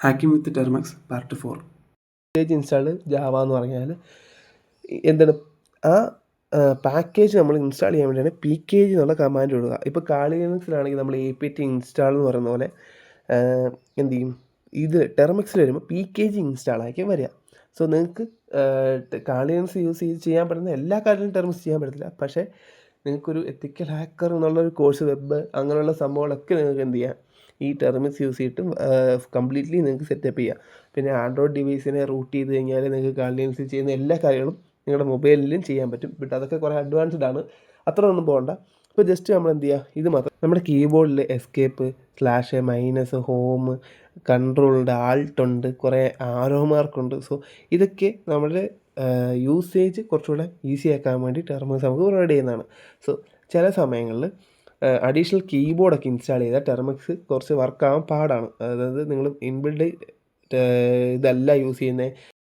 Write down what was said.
Hacking with Termux part 4. Package install java എന്ന് പറഞ്ഞാൽ എന്താണ് ആ പാക്കേജ് നമ്മൾ ഇൻസ്റ്റാൾ ചെയ്യാൻ വേണ്ടിയാണ് pkg എന്നുള്ള കമാൻഡ് ഇടുക. ഇപ്പോൾ കാളി ലിനക്സിലാണെങ്കിൽ നമ്മൾ apt ഇൻസ്റ്റാൾ എന്ന് പറയുന്ന പോലെ എന്ത് ചെയ്യും, ഇത് ടെർമക്സിൽ വരുമ്പോൾ pkg ഇൻസ്റ്റാൾ ആക്കി വരിക. സോ നിങ്ങൾക്ക് കാളി ലിനക്സ് യൂസ് ചെയ്ത് ചെയ്യാൻ പറ്റുന്ന എല്ലാ കാര്യങ്ങളും ടെർമക്സ് ചെയ്യാൻ പറ്റത്തില്ല. പക്ഷേ നിങ്ങൾക്കൊരു എത്തിക്കൽ ഹാക്കർ എന്നുള്ളൊരു കോഴ്സ്, വെബ് അങ്ങനെയുള്ള സംഭവങ്ങളൊക്കെ നിങ്ങൾക്ക് എന്ത് ചെയ്യാം, ഈ ടെർമിക്സ് യൂസ് ചെയ്തിട്ട് കംപ്ലീറ്റ്ലി നിങ്ങൾക്ക് സെറ്റപ്പ് ചെയ്യാം. പിന്നെ ആൻഡ്രോയിഡ് ഡിവൈസിനെ റൂട്ട് ചെയ്ത് കഴിഞ്ഞാൽ നിങ്ങൾക്ക് കാളി ലിനക്സിൽ ചെയ്യുന്ന എല്ലാ കാര്യങ്ങളും നിങ്ങളുടെ മൊബൈലിലും ചെയ്യാൻ പറ്റും. ബട്ട് അതൊക്കെ കുറേ അഡ്വാൻസ്ഡ് ആണ്, അത്ര ഒന്നും പോകണ്ട. ഇപ്പോൾ ജസ്റ്റ് നമ്മൾ എന്ത് ചെയ്യുക, ഇത് മാത്രം നമ്മുടെ കീബോർഡിൽ എസ്കേപ്പ്, സ്ലാഷ്, മൈനസ്, ഹോം, കൺട്രോളുണ്ട്, ആൾട്ടുണ്ട്, കുറേ ആരോ മാർക്കുണ്ട്. സോ ഇതൊക്കെ നമ്മുടെ യൂസേജ് കുറച്ചുകൂടെ ഈസി ആക്കാൻ വേണ്ടി ടെർമിക്സ് നമുക്ക് പ്രൊവൈഡ് ചെയ്യുന്നതാണ്. സോ ചില സമയങ്ങളിൽ അഡീഷണൽ കീബോർഡൊക്കെ ഇൻസ്റ്റാൾ ചെയ്താൽ ടെർമിക്സ് കുറച്ച് വർക്കാകാൻ പാടാണ്. അതായത് നിങ്ങൾ ഇൻബിൽഡ് ഇതല്ല യൂസ് ചെയ്യുന്നത്,